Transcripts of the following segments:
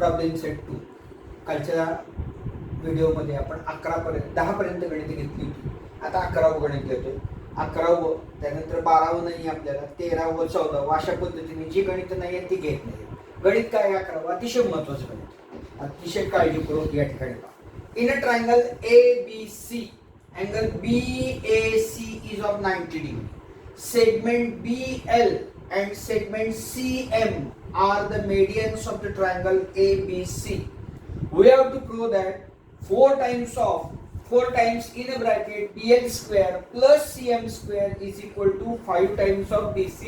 Problem set 2. कालच्या व्हिडिओमध्ये आपण 10 पर्यंत गणित घेतली होती. आता 11वं गणित घेतोय. 11वं, त्यानंतर 12वं नाही आपल्याला, 13वं, 14वं अशा पद्धतीने जी गणित नाही आहेत ती घेत नाही. गणित काय आहे 11वं? अतिशय महत्वाचं गणित, अतिशय काळजीपूर्वक या ठिकाणी पहा. In a triangle ABC, angle BAC is of 90 degree. Segment BL and segment CM are the medians of the triangle ABC. We have to prove that 4 times in a bracket BL square plus CM square is equal to 5 times of BC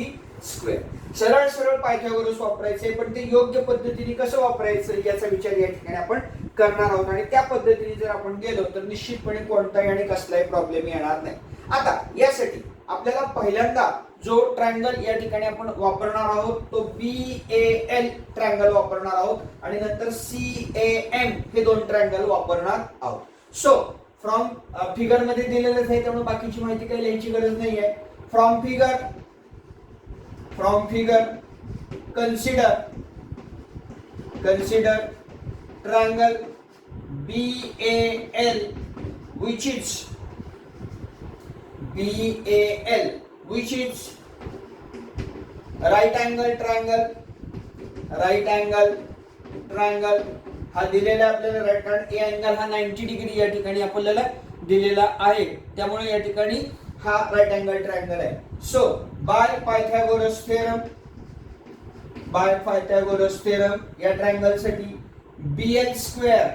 square. सरळ सरळ Pythagoras वापरायचे, पण ते योग्य पद्धतीने कसं वापरायचं याचा विचार या ठिकाणी आपण करणार आहोत. आणि त्या पद्धतीने जर आपण गेलो तर निश्चितपणे कोणताही आणि कसलाही प्रॉब्लेम येणार नाही. आता यासाठी आपल्याला पहिल्यांदा जो ट्रायंगल या ठिकाणी आपण वापरणार आहोत तो BAL ट्रायंगल वापरणार आहोत आणि नंतर CAM हे दोन ट्रायंगल वापरणार आहोत. सो फ्रॉम फिगर मध्ये दिलेलंच आहे, त्यामुळे बाकीची माहिती काही लिहायची गरज नाही आहे. From figure consider triangle BAL which is right angle triangle हा दिलेला आपल्याला राईट हँड ए अँगल हा 90 डिग्री या ठिकाणी आपल्याला दिलेला आहे, त्यामुळे या ठिकाणी हा राईट अँगल ट्रायंगल आहे. सो बाय पायथागोरस थेरम या ट्रायंगल साठी BL square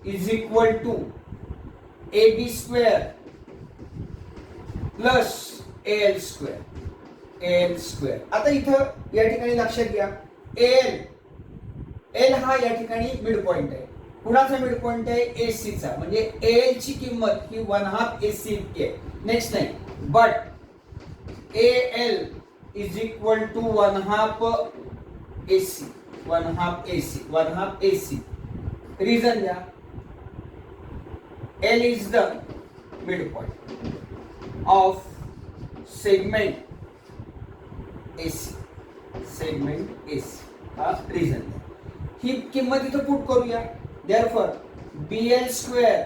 is equal to AB square plus AL square. आता इथं या ठिकाणी लक्षात घ्या, एल हा या ठिकाणी मिड पॉइंट आहे. कुणाचा मिड पॉइंट आहे? AC चा. म्हणजे AL ची किंमत ही 1/2 AC इतकी आहे. नेक्स्ट नाही, but AL is equal to 1/2 AC. Reason द्या. L is the mid point of segment AC. हा रिझन द्या. ही किंमत इथं पुट करूया. Therefore BL square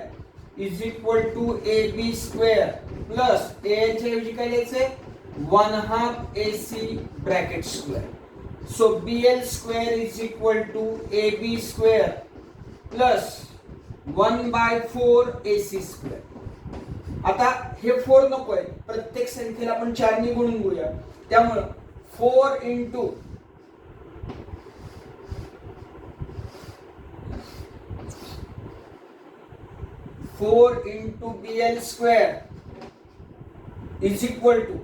is equal to AB square plus AL च्या ऐवजी काय लिहायचंय? 1/2 AC bracket square. So BL square is equal to AB square plus 1/4 AC square. आता हे 4 नकोय, प्रत्येक संख्येला आपण 4 ने गुणून घेऊया. त्यामुळे 4 into 4 into BL square is equal to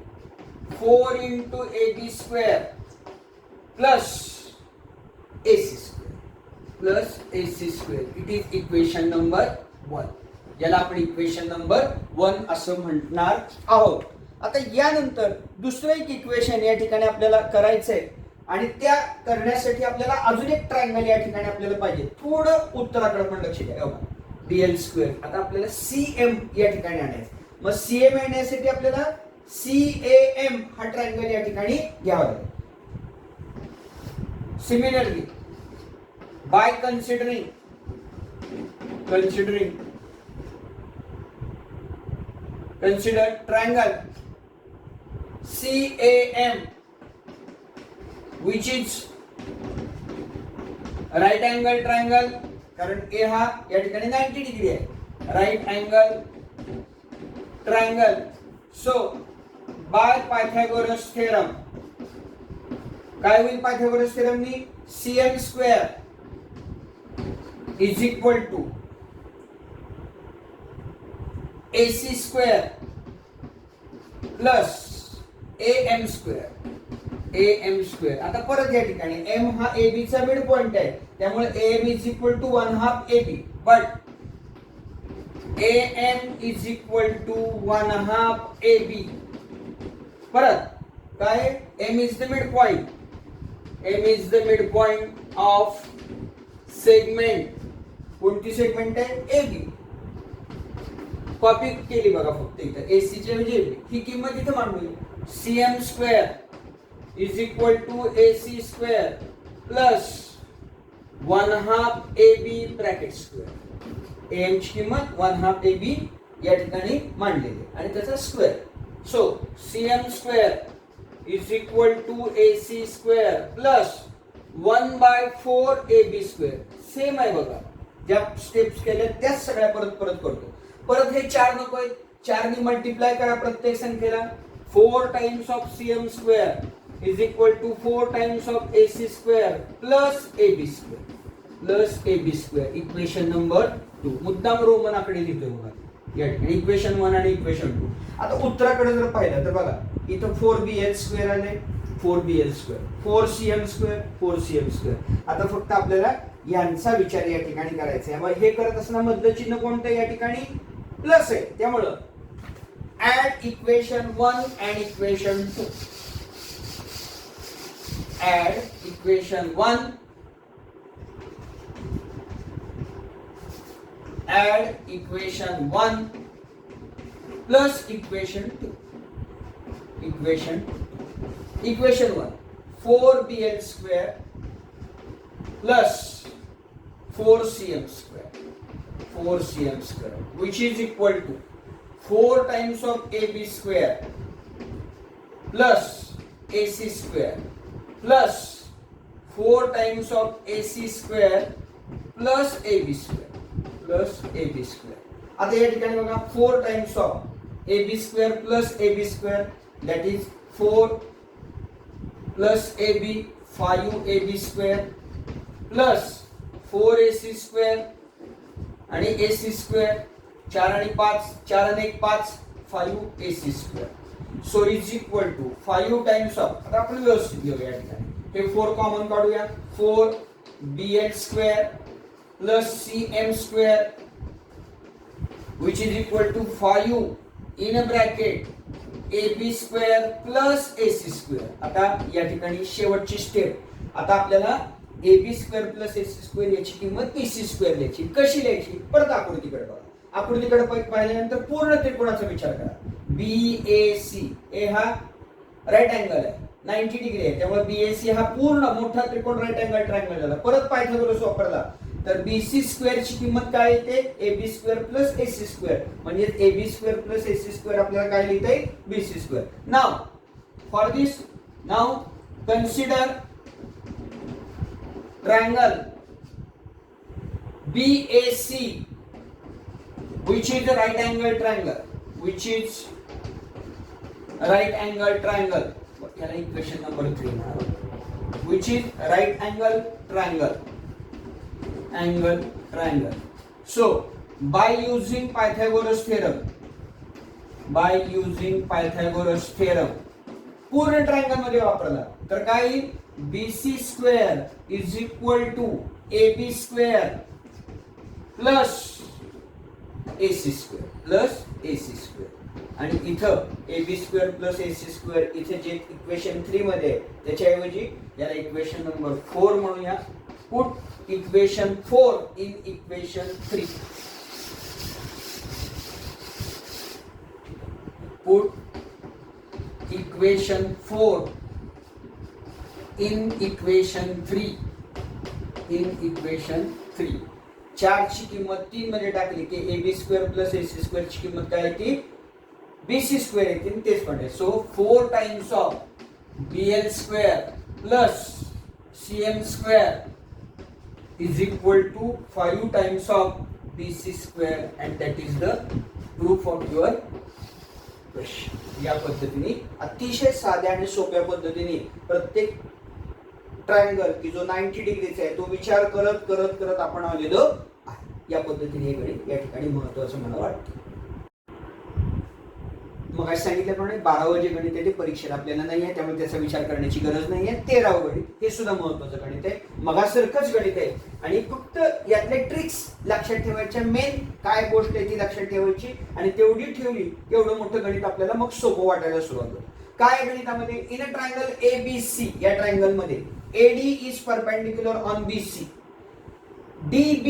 4 into AB square plus AC square. It is equation number 1. याला आपण इक्वेशन नंबर 1 असं म्हणणार आहोत. आता यानंतर दुसरं एक इक्वेशन या ठिकाणी आपल्याला करायचंय आणि त्या करण्यासाठी आपल्याला अजून एक ट्रायंगल या ठिकाणी आपल्याला पाहिजे. थोडं उत्तराकडे पण लक्ष द्या. BL स्क्वेअर आता आपल्याला CM या ठिकाणी आणायचं. मग CM येण्यासाठी आपल्याला CAM हा ट्रायंगल या ठिकाणी घ्यावा लागेल. Similarly by considering consider triangle CAM which is right angle triangle, कारण A हा या ठिकाणी 90 डिग्री आहे. Right angle triangle. So by Pythagoras theorem काय होईल? पायथागोरस थेरमनी CM square is equal to AC square plus AM square. आता परत या ठिकाणी M हा AB चा मिड पॉइंट आहे, त्यामुळे AM is equal to 1/2 AB, but AM is equal to 1/2 AB. परत काय? M is the mid point of segment. कोणती सेगमेंट आहे? AB. कॉपी केली बघा फक्त इथं AC च्या ऐवजी AB. ही किंमत इथं मांडूया. CM square is equal to AC square plus 1/2 AB bracket square. AM ची किंमत 1/2 AB या ठिकाणी मांडलेली आणि त्याचा square. So CM square is equal to AC square plus 1/4 AB square. Same आहे बघा, ज्या स्टेप्स केल्या त्याच सगळ्या परत परत करतो. परत हे 4 नको आहेत, 4 ने मल्टिप्लाय करा प्रत्येक संख्येला. 4 times of CM square is equal to 4 times of AC square plus AB square. Equation number 2. मुद्दाम रोमन आकडे लिहितोय बघा या ठिकाणी, इक्वेशन 1 आणि इक्वेशन 2. आता उत्तराकडे जर पाहिलं तर बघा इथं 4BL स्क्वेअर आले, 4BL square, 4CM square, 4CM square. आता फक्त आपल्याला यांचा विचार या ठिकाणी करायचा आहे. हे करत असताना मधलं चिन्ह कोणतं या ठिकाणी प्लस आहे, त्यामुळं add equation 1 and equation 2. Add equation 1 add equation 1 plus equation 2. Equation 1 4BL square plus 4CM square which is equal to 4 times of AB square plus AC square plus 4 times of AC square plus AB square. आता या ठिकाणी बघा 4 times of AB square plus AB square that is 4 plus AB 5AB square plus 4AC square आणि AC square 4 आणि 5 4 आणि 1 5 5AC square. So is equal to 5 times of, आता आपण व्यवस्थित घेऊया या ठिकाणी हे 4 कॉमन काढूया. 4BL square plus CM square which is equal to 5 in a bracket AB square plus AC square. आता या ठिकाणी शेवटची स्टेप. आता आपल्याला AB square plus AC square याची किंमत BC square लिहायची. कशी लिहायची? परत आकृतीकडे बघा. आकृतीकडे पाहिल्यानंतर पूर्ण त्रिकोणाचा विचार करा. BAC ए हा राईट अँगल आहे, 90 डिग्री आहे, त्यामुळे BAC हा पूर्ण मोठा त्रिकोण राईट अँगल ट्रायंगल झाला. परत पायथागोरस वापरला तर BC स्क्वेअर ची किंमत काय येते? AB square plus AC square, म्हणजे AB square plus AC square आपल्याला काय लिहिता येईल? BC square. Now for this, now consider triangle BAC which is a right angle triangle, which is right angle triangle. याला equation number 3, which is right angle triangle. So by using Pythagoras theorem पूर्ण triangle मध्ये वापरला तर काय येईल? BC square is equal to AB square plus AC square. आणि इथं AB square plus AC square इथे जे इक्वेशन 3 मध्ये त्याच्याऐवजी याला इक्वेशन नंबर 4 म्हणूया. Put equation 4 in equation 3. Put equation 4 in equation 3. 4 ची किंमत 3 मध्ये टाकली की AB square plus AC square ची किंमत काय येते? BC स्क्वेअर येते. तेच पण आहे. So 4 times of BL square plus CM square is equal to 5 times of BC square, and that is the proof of your question. या पद्धतीने अतिशय साध्या आणि सोप्या पद्धतीने प्रत्येक ट्रायंगल की जो 90 डिग्रीचा आहे तो विचार करत करत करत आपण आलेलो आहे. या पद्धतीने हे गणित या ठिकाणी महत्त्वाचं मला वाटतं. मग आज सांगितल्याप्रमाणे 12वं जे गणित आहे ते परीक्षेला आपल्याला नाही आहे, त्यामुळे त्याचा विचार करण्याची गरज नाही आहे. 13वं गणित हे सुद्धा महत्त्वाचं गणित आहे, मगासारखंच गणित आहे. आणि फक्त यातले ट्रिक्स लक्षात ठेवायच्या, मेन काय गोष्ट आहे ती लक्षात ठेवायची, आणि तेवढी ठेवली तेवढं मोठं गणित आपल्याला मग सोपं वाटायला सुरुवात होईल. काय गणितामध्ये? इन अ ट्रायंगल ABC, या ट्रायंगल मध्ये AD is perpendicular on BC. DB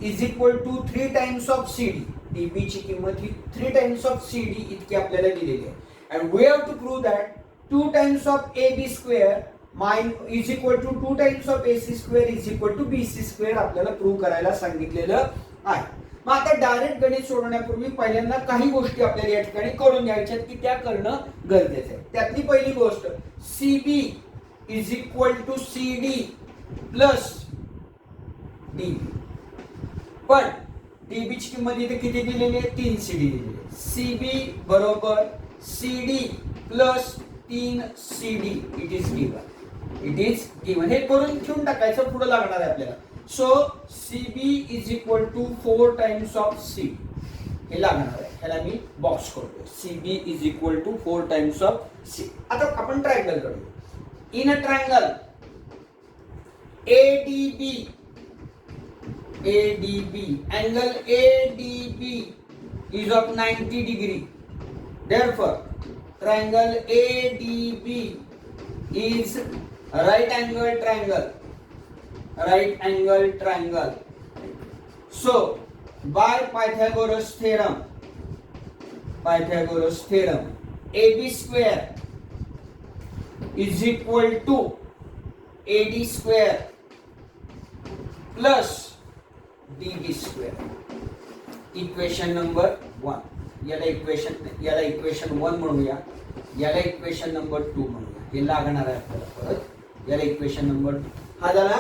is equal to 3 times of CD. DB ची किंमत ही 3 टाइम्स ऑफ CD इतकी आपल्याला दिलेली आहे. And we have to prove that 2 times of AB square is equal to 2 times of AC square is equal to BC square आपल्याला prove करायला सांगितलेलं आहे. मग आता डायरेक्ट गणित सोडवण्यापूर्वी पहिल्यांदा काही गोष्टी आपल्याला या ठिकाणी करून घ्यायच्यात की त्या करणं गरजेचं आहे. त्यातली पहिली गोष्ट CB is equal to CD plus DB. पण DB ची किंमत इथे किती दिलेली आहे? 3 CD दिलेली आहे. CB बरोबर CD plus 3 CD it is given. हे करून ठेवून टाकायचं, पुढे लागणार आहे आपल्याला. So CB is equal to 4 times of CD हे लागणार आहे. ह्याला मी बॉक्स करतोय. CB is equal to 4 times of CD. आता आपण ट्रायंगल करूया. In a triangle ADB angle ADB is of 90 degree. Therefore, triangle ADB is right angle triangle. So, by Pythagoras theorem, AB square is equal to AD square plus DB square. Equation number 1. याला equation 1 म्हणूया, याला equation number 2 म्हणूया. हे लागणार आहे आपल्याला परत. याला इक्वेशन नंबर 2. हा झाला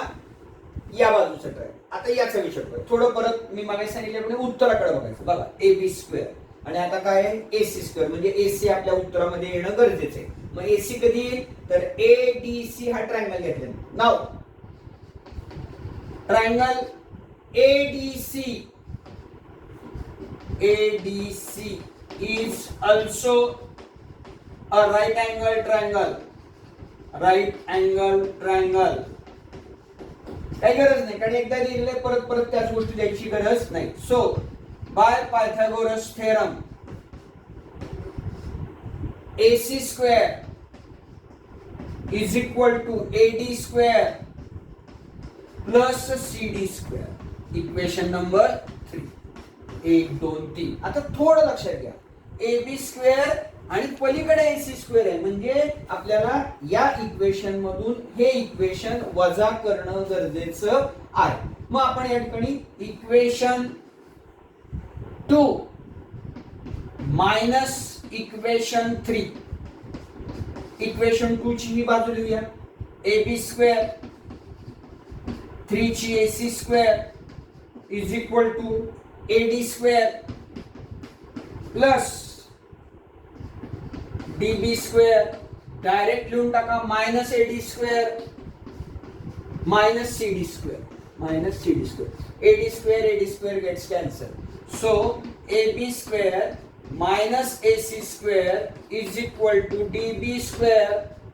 या बाजूचा ट्रायंगल. आता याचा विचार करूया. थोडं परत मी मागे सांगितल्याप्रमाणे उत्तराकडे बघायचं. बघा AB स्क्वेअर आणि आता काय आहे? AC square. म्हणजे AC आपल्या उत्तरामध्ये येणं गरजेचं आहे. मग AC कधी येईल? तर ADC हा ट्रायंगल घेतला. नाव triangle ADC is also a right angle triangle. काही गरज नाही, कारण एकदा लिहिलेलं परत त्याच गोष्टी द्यायची गरज नाही. So by Pythagoras theorem AC square is equal to AD square plus CD square. Equation number 3. 1 2 3. आता थोडं लक्षात घ्या. AB स्क्वेअर आणि पलीकडे AC स्क्वेअर आहे, म्हणजे आपल्याला या इक्वेशन मधून हे इक्वेशन वजा करणं गरजेचं आहे. मग आपण या ठिकाणी इक्वेशन 2 मायनस इक्वेशन 3. इक्वेशन 2 ची ही बाजू लिहूया. AB स्क्वेअर 3 ची AC square is equal to AD square plus DB square. Direct लिहून टाका. Minus AD square minus CD square. AD square gets cancel. So AB square minus AC square is equal to DB square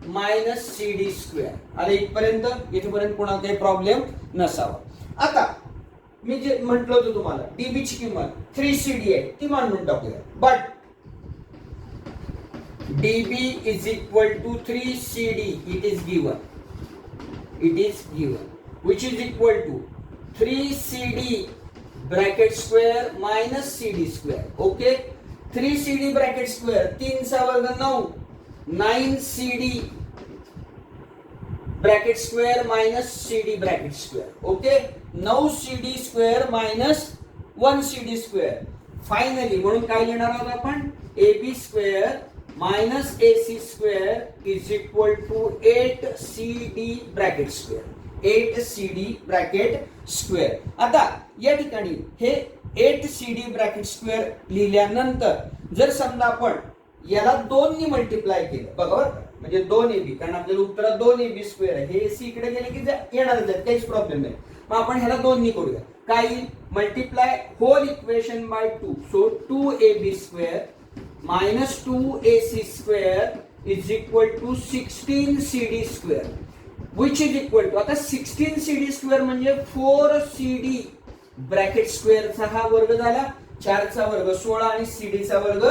minus CD square. आणि इथपर्यंत कोणाला काही problem नसावा. आता मी जे म्हटलं होतं तुम्हाला, DB ची किंमत 3 CD आहे, ती मांडून टाकूया. But DB is equal to 3 CD. It is given. Which is equal to 3 CD bracket square minus CD square. Okay. 3 CD bracket square 3 चा वर्ग 9. 9 CD bracket square minus CD bracket square. Okay. 9 CD square minus 1 CD square. Finally म्हणून काय लिहिणार आहोत आपण? AB square minus AC square is equal to 8 CD bracket square. 8 CD bracket square. आता या ठिकाणी हे 8 CD bracket square लिहिल्यानंतर जर समजा आपण याला 2 नी मल्टिप्लाय केलं, बघा बरं, म्हणजे 2AB, कारण आपल्याला उत्तरात 2AB स्क्वेअर आहे. हे AC इकडे गेले की येणारच आहे, काहीच प्रॉब्लेम नाही. मग आपण ह्याला 2 नी करूया. काय? Multiply whole equation by 2. So 2AB square minus 2AC square is equal to 16 CD square, which is equal to, आता 16 CD square म्हणजे 4 CD ब्रॅकेट स्क्वेअर चा हा वर्ग झाला, 4 चा वर्ग 16 आणि CD चा वर्ग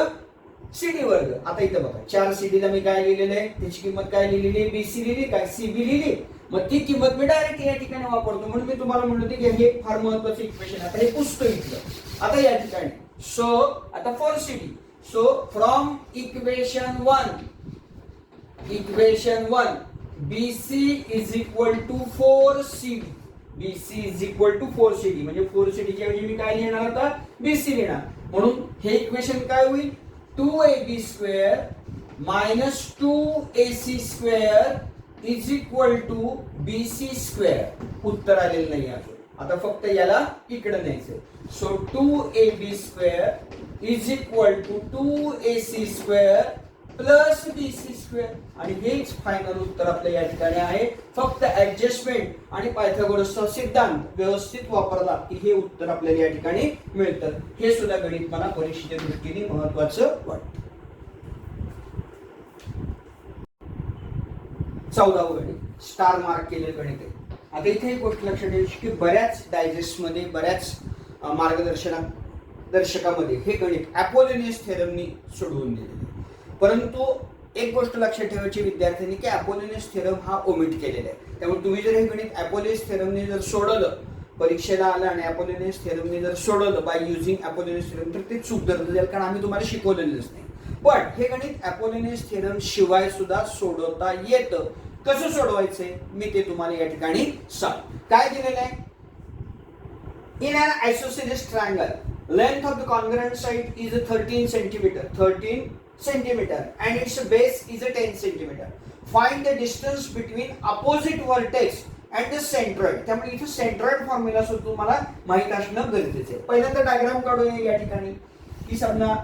CD वर्ग. आता इथे बघा, 4 CD ला मी काय लिहिलेलं आहे, त्याची किंमत काय लिहिलेली आहे? BC लिहिली, काय CB लिहिली. मग ती किंमत मी डायरेक्ट या ठिकाणी वापरतो, म्हणून मी तुम्हाला म्हणलं होतं की हे फार महत्त्वाचं इक्वेशन आहे. आता हे पुसतो इथलं. आता या ठिकाणी सो आता 4 CD. So from equation 1 BC is equal to 4CD. BC is equal to 4CD म्हणजे 4CD च्या ऐवजी मी काय लिहिणार आता BC लिहिणार. म्हणून हे इक्वेशन काय होईल 2AB square minus 2AC square is equal to BC square. उत्तर आलेलं नाही अजून. आता फक्त याला इकडे न्यायचं. So 2AB square is equal to 2AC square plus BC square. आणि हेच फायनल उत्तर आपल्या या ठिकाणी आहे. फक्त ऍडजस्टमेंट आणि पायथागोरसचा सिद्धांत व्यवस्थित वापरला की हे उत्तर आपल्याला या ठिकाणी मिळतं. हे सुद्धा गणित मला परीक्षेच्या दृष्टीने महत्वाचं वाटतं. 14व गणित स्टार मार्क केलेलं गणित आहे. आता इथे एक गोष्ट लक्षात ठेवायची की बऱ्याच डायजेस्ट मध्ये बऱ्याच मार्गदर्शकामध्ये हे गणित अपोलोनियस थेरमनी सोडवून दिलेले. परंतु एक गोष्ट लक्षात ठेवायची विद्यार्थ्यांनी की अपोलोनियस थेरम हा ओमिट केलेला आहे. त्यामुळे तुम्ही जर हे गणित अपोलोनियस थेरमने जर सोडवलं परीक्षेला आलं आणि अपोलोनियस थेरमने जर सोडवलं बाय युझिंग अपोलोनियस थेरम तर ते चूक धरलं जाईल कारण आम्ही तुम्हाला शिकवलेलंच नाही. पण हे गणित अपोलोनियस थेरम शिवाय सुद्धा सोडवता येतं. कसं सोडवायचंय मी ते तुम्हाला या ठिकाणी सांग. काय दिलेलं आहे in an isosceles triangle length of the congruent side is 13 centimeter and its base is 10 centimeter. Find the distance between opposite vertex and the centroid. त्यामुळे इथे सेंट्रॉइड फॉर्म्युला सुद्धा तुम्हाला माहित असणं गरजेचं आहे. पहिल्यांदा डायग्राम काढूया या ठिकाणी की समजा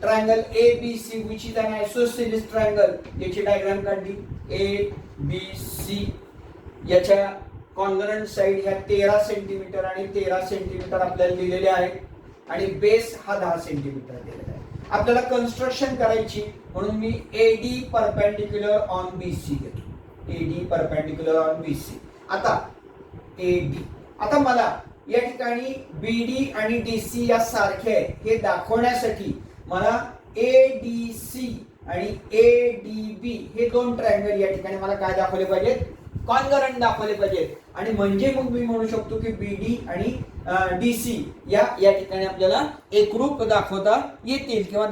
triangle ABC which is an isosceles triangle याची डायग्राम काढली. ABC याच्या कॉन्ग्रुएंट साइड ह्या 13 सेंटीमीटर आणि 13 सेंटीमीटर आपल्याला दिलेले आहेत आणि बेस हा 10 सेंटीमीटर दिलेला आहे. आपल्याला कन्स्ट्रक्शन करायची म्हणून मी AD परपेंडिक्युलर ऑन BC घेतो. AD perpendicular on BC. आता AD आता मला या ठिकाणी BD आणि DC या सारखे आहे हे दाखवण्यासाठी मला ADC आणि ADB हे दोन ट्रायंगल या ठिकाणी मला काय दाखवले पाहिजेत कॉन्ग्रुएंट दाखवले पाहिजेत. आणि म्हणजे मग मी म्हणू शकतो की BD आणि DC या ठिकाणी आपल्याला एकरूप दाखवता येतील किंवा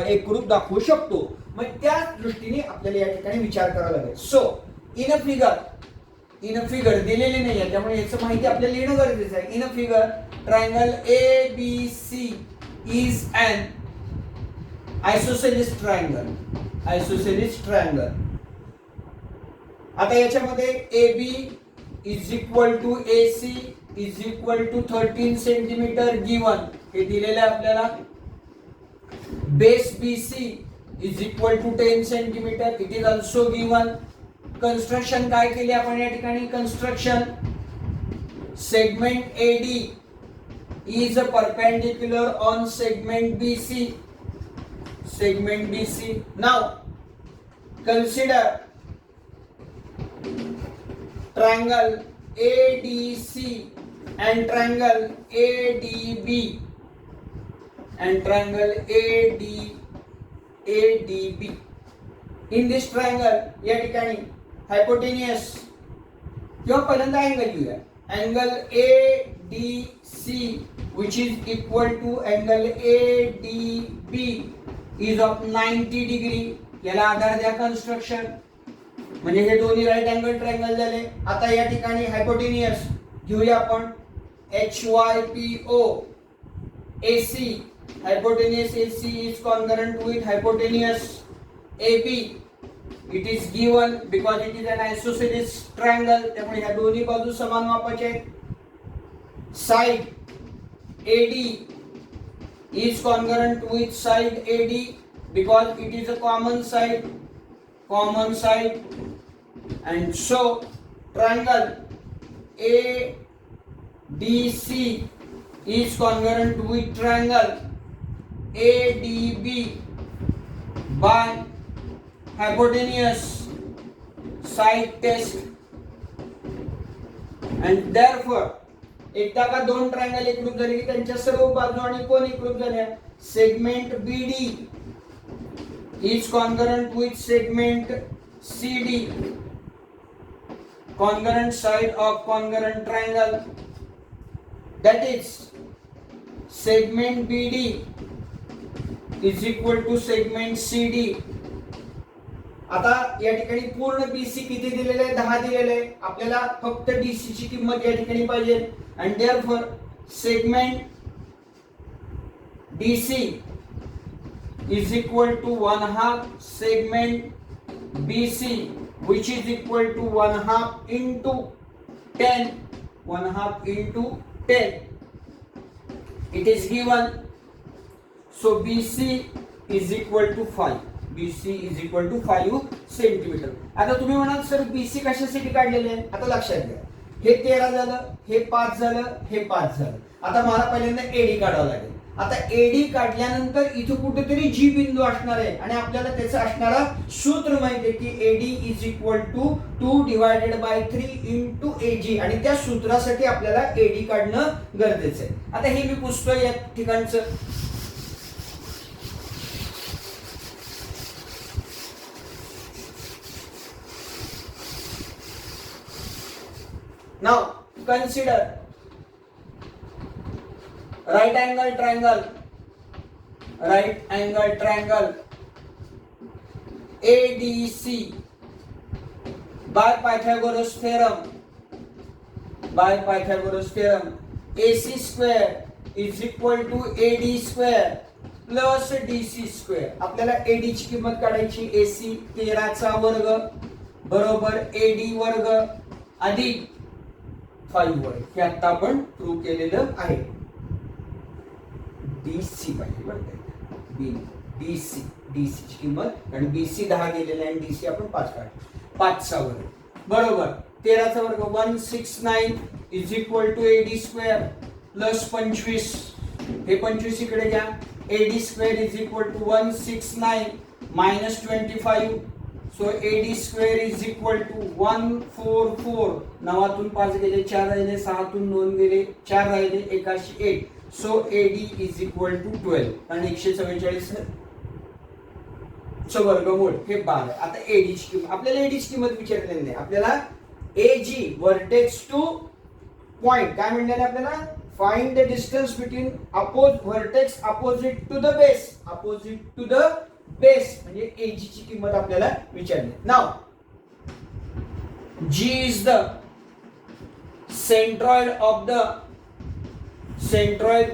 एकरूप दाखवू शकतो. मग त्या दृष्टीने आपल्याला या ठिकाणी विचार करावा लागेल. सो इन अ फिगर दिलेले नाही आहे त्यामुळे याचं माहिती आपल्याला लिहिणं गरजेचं आहे. In a figure triangle ABC is an isosceles triangle. आता याच्यामध्ये AB is equal to AC is equal to 13 centimetre given हे दिलेलं आहे आपल्याला. Base BC is equal to 10 centimetre it is also given. Construction काय केले आपण या ठिकाणी construction segment AD is a perpendicular on segment BC. Now consider triangle ADC and triangle ADB and triangle ADB. In this triangle या ठिकाणी hypotenuse किंवा पहिल्यांदा angle घेऊया. Angle ADC which is equal to angle ADB is of 90 degree. याला आधार द्या construction म्हणजे हे दोन्ही राईट अँगल ट्रायंगल झाले. आता या ठिकाणी हायपोटेनियस घेऊया आपण HYPO AC. Hypotenuse AC is congruent with hypotenuse AB. It is given because it is an isosceles triangle. त्यामुळे ह्या दोन्ही बाजू समान मापाच्या आहेत. Side AD is congruent with side AD because it is a common side. And so triangle ADC is congruent with triangle ADB by hypotenuse side test. And therefore एकदा का दोन ट्रायंगल एकरूप झाले की त्यांच्या सर्व बाजू आणि कोन एकरूप झाल्या. Segment BD is congruent with segment CD, congruent side of congruent triangle. That is segment BD is equal to segment CD. आता या ठिकाणी पूर्ण बीसी किती दिलेले आहे? 10 दिलेले आहे. आपल्याला फक्त डीसी ची किंमत या ठिकाणी पाहिजे आणि therefore segment DC is equal to 1/2 segment BC, which is equal to 1/2 into 10. 1/2 into 10. It is given. So BC is equal to 5. BC is equal to 5 centimetre. आता तुम्ही म्हणाल सर BC कशासाठी काढलेले आहे? आता लक्षात घ्या, हे 13 झालं, हे 5 झालं, हे 5 झालं. आता मला पहिल्यांदा एडी काढावं लागेल. आता एडी काढल्यानंतर इथे कुठेतरी जी बिंदू असणार आहे आणि आपल्याला त्याचं असणारा सूत्र माहिती आहे की AD is equal to 2 divided by 3 into AG आणि त्या सूत्रासाठी आपल्याला एडी काढणं गरजेचं आहे. आता हे मी पुसतोय या ठिकाणचं. Now consider right angle triangle ADC by Pythagoras theorem AC square is equal to AD square plus DC square. आपल्याला AD ची किंमत काढायची. AC 13 चा वर्ग बरोबर AD वर्ग अधिक 5 वर्ग. हे आता आपण प्रूव्ह केलेलं आहे. डीसी पाहिजे बरं का, डीसी ची किंमत आणि बीसी 10 गेलेला आहे आणि डीसी आपण 5 काढतो. 5 चा वर्ग बरोबर 13 चा वर्ग 169 is equal to AD square plus 25. हे 25 इकडे घ्या. AD square is equal to 169 minus 25. So AD square is equal to 144. 9 तून 5 गेले, 4 राहिले, 6 तून 2 गेले, 4 राहिले, 1 so AD is equal to 12 आणि 144 चं वर्गमूळ हे 12. आता एडी ची किंमत, आपल्याला एडी ची किंमत विचारलेली नाही. आपल्याला एजी वर्टेक्स टू पॉइंट काय म्हणलेलं आपल्याला? Find the distance between vertex opposite to the base म्हणजे एजी ची किंमत आपल्याला विचारली. Now G is the centroid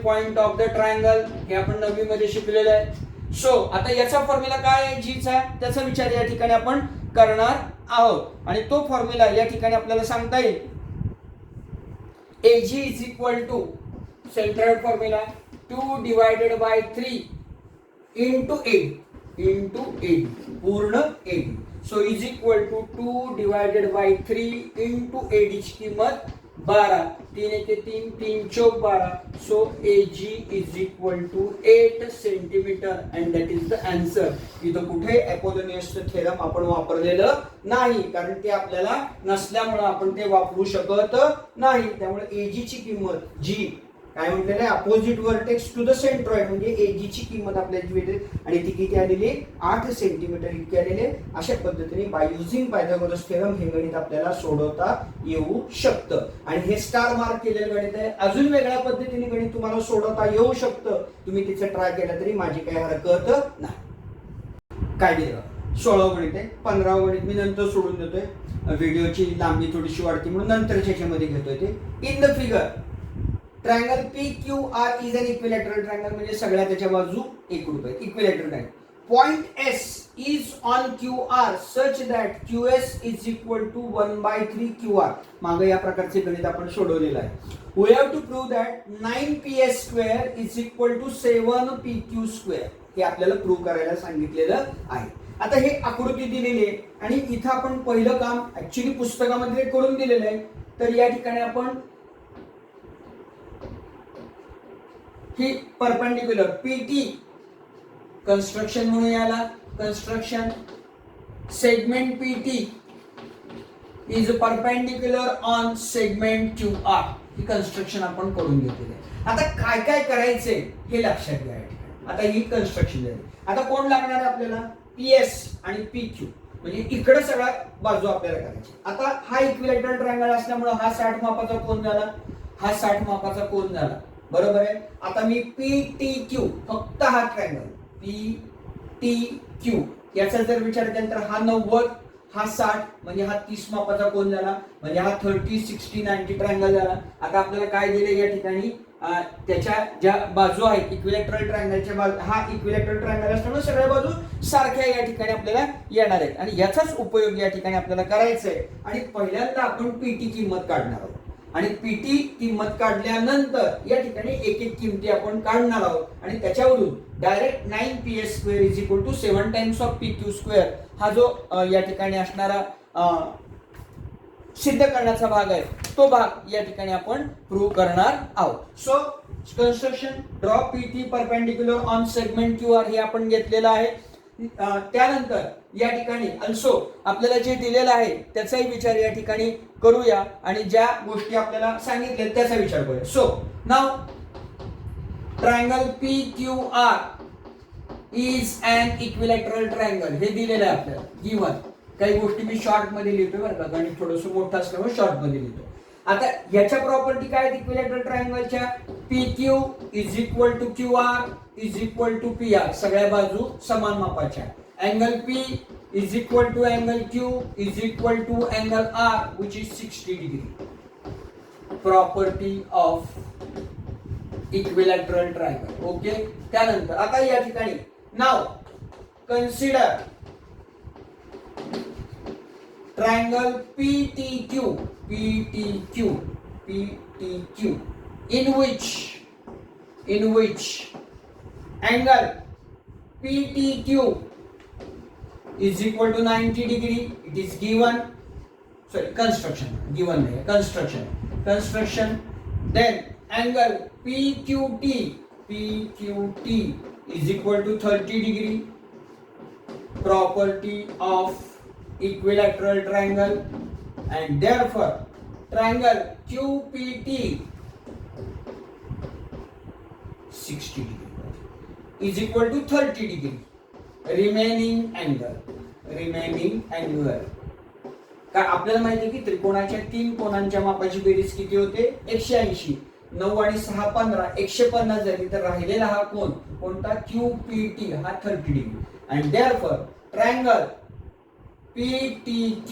point of the triangle. हे आपण 9वी मध्ये शिकलेलं आहे. सो आता याचा फॉर्म्युला काय आहे जी चा, त्याचा विचार या ठिकाणी आपण करणार आहोत आणि तो फॉर्म्युला या ठिकाणी आपल्याला सांगता येईल. AG is equal to centroid formula 2 divided by 3 into AD पूर्ण AD. So is equal to 2 divided by 3 into AD ची किंमत 12. 3 1 3 3 चौक 12. So AG is equal to 8 centimetre and that is the answer. इथं कुठे अपोलोनियसचं थेरम आपण वापरलेलं नाही कारण ते आपल्याला नसल्यामुळे आपण ते वापरू शकत नाही. त्यामुळे AG ची किंमत जी काय म्हटलेलं आहे opposite vertex to the centroid म्हणजे एजी ची किंमत आपल्याला भेटेल आणि ती किती आलेली 8 सेंटीमीटर इतकी आलेली. अशा पद्धतीने बाय युजिंग पायथागोरस थेरम हे गणित आपल्याला सोडवता येऊ शकतं आणि हे स्टार मार्क केलेलं गणित आहे. अजून वेगळ्या पद्धतीने गणित तुम्हाला सोडवता येऊ शकतं. तुम्ही तिचं ट्राय केलं तरी माझी काही हरकत नाही. काय दिलं 16 गणित आहे. 15 गणित मी नंतर सोडून देतोय. व्हिडिओची लांबी थोडीशी वाढते म्हणून नंतरच्या ह्याच्यामध्ये घेतोय ते. In the figure triangle PQR is an equilateral triangle म्हणजे सगळ्या त्याच्या बाजू एकरूप आहेत. Equilateral triangle. Point S is on QR such that QS is equal to 1/3 QR. मागे या प्रकारचे गणित आपण सोडवलेलं आहे. We have to prove that 9PS square is equal to 7PQ square. हे आपल्याला प्रूव्ह करायला सांगितलेलं आहे. आता हे आकृती दिलेली आहे आणि इथं आपण पहिलं काम ऍक्च्युली पुस्तकामध्ये करून दिलेलं आहे. तर या ठिकाणी आपण ही परपेंडिक्युलर PT कंस्ट्रक्शन म्हणून याला construction segment PT is perpendicular on segment QR. He construction आपण करून घेतलेली आहे. आता काय काय करायचंय हे लक्षात घ्या. आता ही कंस्ट्रक्शन झाली. आता कोण लागणार आहे आपल्याला PS आणि PQ म्हणजे इकडे सगळा बाजू आपल्याला करायची. आता हा इक्विलॅटरल ट्रायंगल असल्यामुळे हा 60 मापाचा कोन झाला, हा 60 मापाचा कोन झाला बरोबर आहे. आता मी PTQ फक्त हा ट्रायंगल PTQ याचा जर विचार केला तर हा 90, हा 60, म्हणजे हा 30 मापाचा कोन झाला, म्हणजे हा 30, 60, 90 ट्रायंगल झाला. आता आपल्याला काय दिले या ठिकाणी, त्याच्या ज्या बाजू आहेत इक्विलॅटरल ट्रायंगलच्या बाजू, हा इक्विलॅटरल ट्रायंगल असल्यामुळे सगळ्या बाजू सारख्या या ठिकाणी आपल्याला येणार आहेत आणि याचाच उपयोग या ठिकाणी आपल्याला करायचा आहे. आणि पहिल्यांदा आपण पीटी किंमत काढणार आहोत आणि पीटी किंमत काढल्यानंतर या ठिकाणी एक एक किमती आपण काढणार आहोत आणि त्याच्यावरून direct 9PS² is equal to 7 times of PQ² हा जो या ठिकाणी असणारा सिद्ध करण्याचा भाग आहे तो भाग या ठिकाणी आपण प्रूव्ह करणार आहोत. So construction draw PT perpendicular on segment QR हे आपण घेतलेलं आहे. त्यानंतर या ठिकाणी अल्सो आपल्याला जे दिलेलं आहे त्याचाही विचार या ठिकाणी करूया आणि ज्या गोष्टी आपल्याला सांगितल्या त्याचा विचार करूया. So now triangle PQR is an equilateral triangle हे दिलेलं आहे आपल्याला गिवन. काही गोष्टी मी शॉर्ट मध्ये लिहितो बरं का, गणित थोडंसं मोठं असल्यामुळे शॉर्ट मध्ये लिहितो. आता ह्याच्या प्रॉपर्टी काय आहेत इक्विलॅटरल ट्रायंगलच्या, PQ is equal to QR is equal to PR, सगळ्या बाजू समान मापाच्या. Angle P is equal to angle Q is equal to angle R which is 60 degree. Property of equilateral triangle. Okay. त्यानंतर आता या ठिकाणी नाव consider triangle PTQ in which angle PTQ is equal to 90 degree. It is given. Sorry, construction given है, construction. Then angle PQT is equal to 30 degree. Property of equilateral triangle, and therefore triangle QPT 60 degree is equal to 30 degree. Remaining angle का आपल्याला माहिती आहे की त्रिकोणाच्या 3 कोनांच्या मापाची बेरीज किती होते 180. 9 आणि 6 15, 150 झाली तर राहिलेला हा कोन कोणता QPT हा 30 degree. and therefore triangle PTQ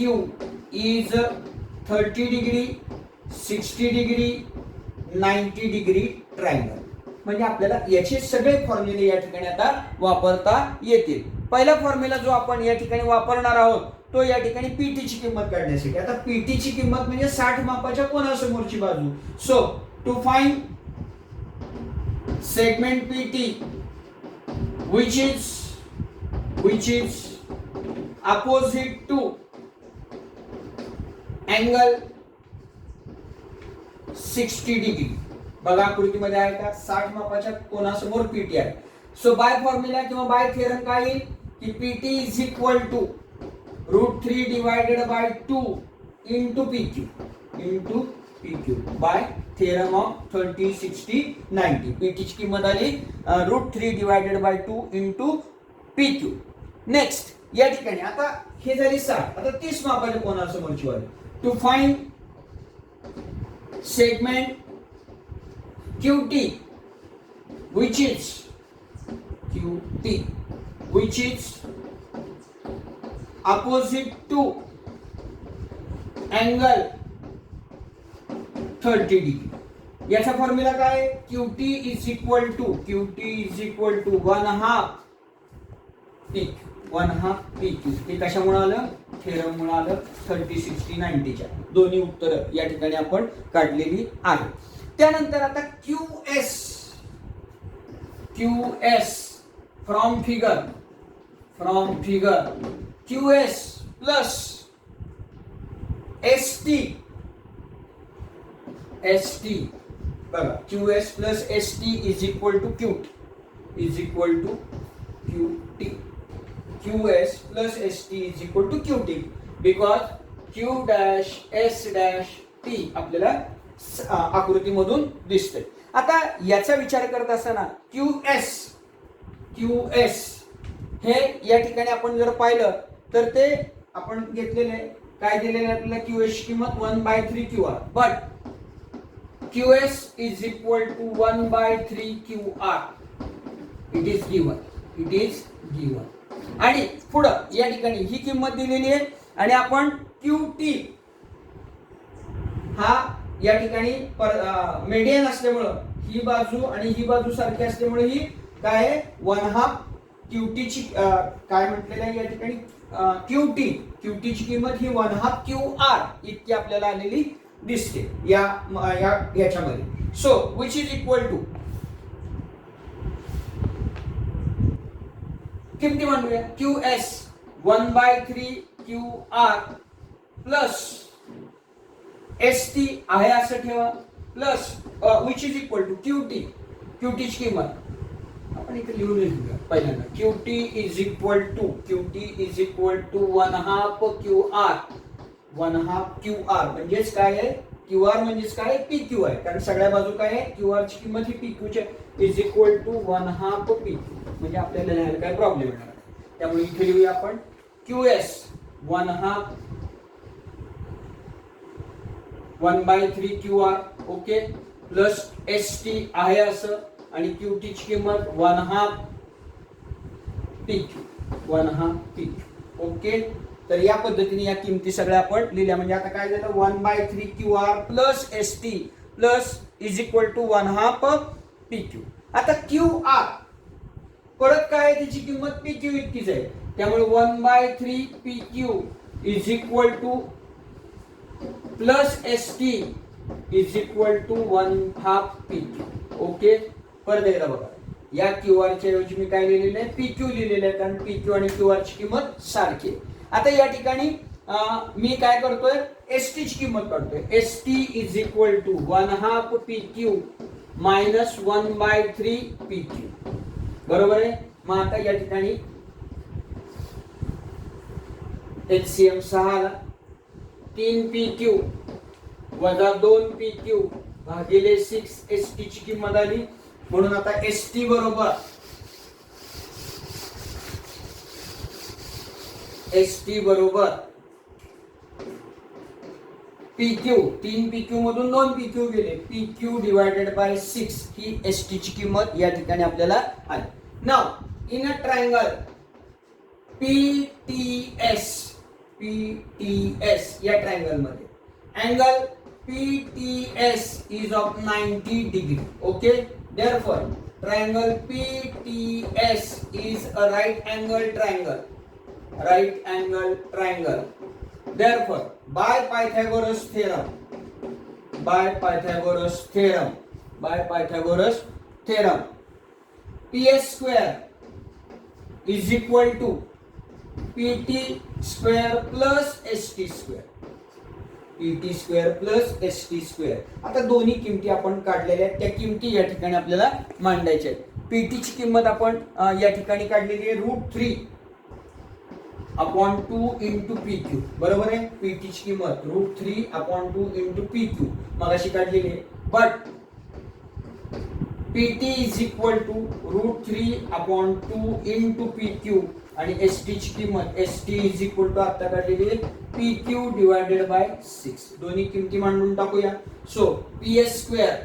is 30 degree, 60 degree, 90 degree triangle. म्हणजे आपल्याला याचे सगळे फॉर्म्युले या ठिकाणी आता वापरता येतील. पहिला फॉर्म्युला जो आपण या ठिकाणी वापरणार आहोत तो या ठिकाणी पीटी ची किंमत काढण्यासाठी. आता पीटी ची किंमत म्हणजे 60 मापाच्या कोनासमोरची बाजू. So to find segment PT which is opposite to angle 60 degree. बघा आकृतीमध्ये आहे का 60 मापाच्या कोनासमोर पीटी आहे. सो बाय फॉर्म्युला किंवा बाय थिअरम काय येईल की PT is equal to √3 divided by 2 into PQ by theorem of 30 60 90. PT ची किंमत आली √3 divided by 2 into PQ. Next या ठिकाणी आता हे झाली 60. आता 30 मापाच्या कोनासमोरची बाजू. To find segment QT which is opposite to angle 30 degree. याचा फॉर्म्युला काय QT is equal to 1/2 PQ. हे कशामुळे आलं थेरम मुळे आलं 30 60 90 च्या दोन्ही उत्तर या ठिकाणी आपण काढलेली आहेत. त्यानंतर आता QS from figure QS plus ST बघा QS plus ST is equal to QT. QS plus ST is equal to QT because Q dash S dash T आपल्याला आकृतीमधून दिसते. आता याचा विचार करत असताना QS हे या ठिकाणी आपण जर पाहिलं तर ते आपण घेतलेले काय दिलेले आपल्याला QS ची किंमत 1/3 QR. But QS is equal to 1/3 QR. It is given. आणि पुढं या ठिकाणी ही किंमत दिलेली आहे आणि आपण QT हा या ठिकाणी मीडियन असल्यामुळं ही बाजू आणि ही बाजू सारखी असल्यामुळे ही काय आहे 1/2 QT ची काय म्हटलेलं आहे या ठिकाणी QT ची किंमत ही 1/2 QR इतकी आपल्याला आलेली दिसते याच्यामध्ये. So which is equal to किमती मांडूया QS 1/3 QR प्लस ST आहे असं ठेवा plus which is equal to QT ची किंमत आपण इथे लिहून घेऊया पहिल्यांदा. QT is equal to 1/2 QR 1/2 QR म्हणजेच काय आहे QR म्हणजेच काय PQ आहे कारण सगळ्या बाजू काय आहे QR ची किंमत ही PQ ची इज इक्वल टू 1/2 PQ म्हणजे आपल्याला लिहायला काय प्रॉब्लेम येणार नाही. त्यामुळे इथे लिहूया आपण QS 1/3 QR okay plus ST आहे असं आणि QT ची किंमत 1/2 PQ ओके. तर या पद्धतीने या किमती सगळ्या आपण लिहिल्या म्हणजे आता काय झालं 1/3 QR plus ST plus is equal to 1/2 PQ. आता QR परत काय त्याची किंमत PQ इतकीच आहे त्यामुळे 1/3 PQ is equal to plus ST is equal to 1/2 PQ okay. परत एकदा बघा या QR च्या ऐवजी मी काय लिहिलेलं आहे PQ लिहिलेलं आहे कारण PQ आणि QR ची किंमत सारखी आहे. आता या ठिकाणी मी काय करतोय ST ची किंमत काढतोय. ST is equal to 1/2 PQ minus 1/3 PQ बरोबर आहे. मग आता या ठिकाणी LCM 6 आला 3 PQ वजा 2 PQ भागिले 6 ST ची किंमत आली म्हणून आता ST बरोबर PQ 3 PQ मधून 2 PQ गेले PQ divided by 6 he ST ची किंमत या ठिकाणी आपल्याला आली. Now in a triangle PTS या ट्रायंगल मध्ये angle PTS is of 90 degree. Okay. Therefore, triangle PTS is a right angle triangle. Right angle triangle. Therefore, by Pythagoras theorem, PS square is equal to PT square plus ST square. PT square plus ST square. आता दोन्ही किमती आपण काढलेल्या आहेत त्या किमती या ठिकाणी आपल्याला मांडायच्या आहेत. PT ची किंमत आपण या ठिकाणी काढलेली आहे √3 अपॉन 2 इंटू PQ बरोबर आहे. PT ची किंमत √3 अपॉन 2 इंटू PQ मगाशी काढलेली आहे. But PT is equal to √3 upon 2 into PQ आणि ST ची किंमत ST इज इक्वल टू आता काढलेली आहे PQ डिवायडेड बाय 6. दोन्ही किमती मांडून टाकूया. So PS square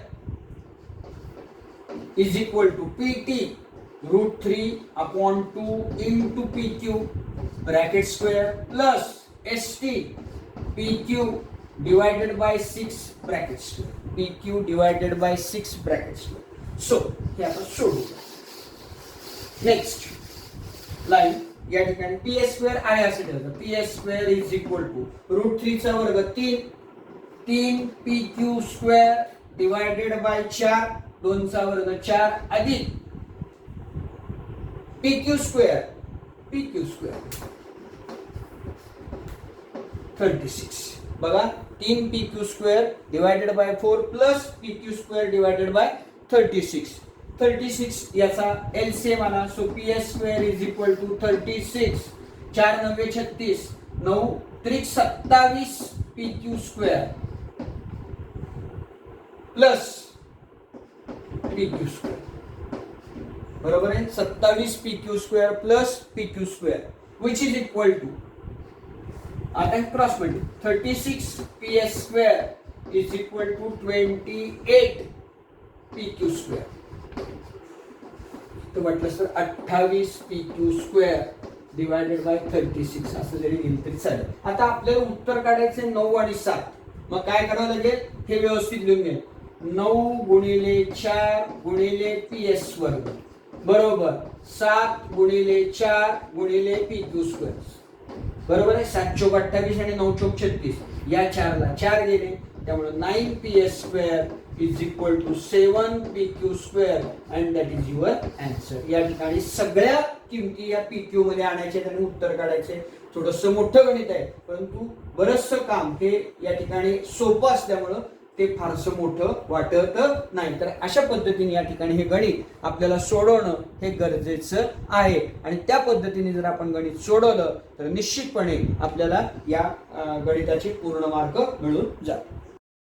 is equal to PT √3 upon 2 into PQ bracket square plus ST PQ divided by 6 bracket square PQ divided by 6 bracket square. So हे आपण सोडू. नेक्स्ट लाईन या ठिकाणी PS स्क्वेअर आहे असं ठेवलं. PS square is equal to √3 चा वर्ग 3 PQ स्क्वेअर डिवायडेड बाय 4 2 चा वर्ग 4 अधिक PQ स्क्वेअर 36 बघा 3 PQ square divided by 4 plus PQ square divided by 36 याचा LCM आला. So PS square is equal to 36 4 9 36 9 त्रिक 27 PQ square plus PQ square बरोबर आहे. 27 PQ square plus PQ square which is equal to आता cross multi 36 PS square is equal to 28 PQ square. तो म्हटलं sir 28 PQ square divided by 36 असं जरी लिहिलं तरी चालेल. आता आपल्याला उत्तर काढायचे 9 आणि 7. मग काय करावं लागेल हे व्यवस्थित लिहून घे. 9 गुणिले 4 गुणिले PS वर्ग बरोबर 7 गुणिले 4 गुणिले PQ स्क्वेअर बरोबर आहे. 7 चौक 28 आणि 9 चौक 36 या 4 ला 4 गेले त्यामुळे 9PS square is equal to 7PQ square and that is your answer. या ठिकाणी सगळ्या किमती या PQ मध्ये आणायचे आणि उत्तर काढायचे. थोडंसं मोठं गणित आहे परंतु बरचसं काम हे या ठिकाणी सोपं असल्यामुळं ते फारसं मोठं वाटत नाही. तर अशा पद्धतीने या ठिकाणी हे गणित आपल्याला सोडवणं हे गरजेचं आहे आणि त्या पद्धतीने जर आपण गणित सोडवलं तर निश्चितपणे आपल्याला या गणिताचे पूर्ण मार्क मिळून जातात.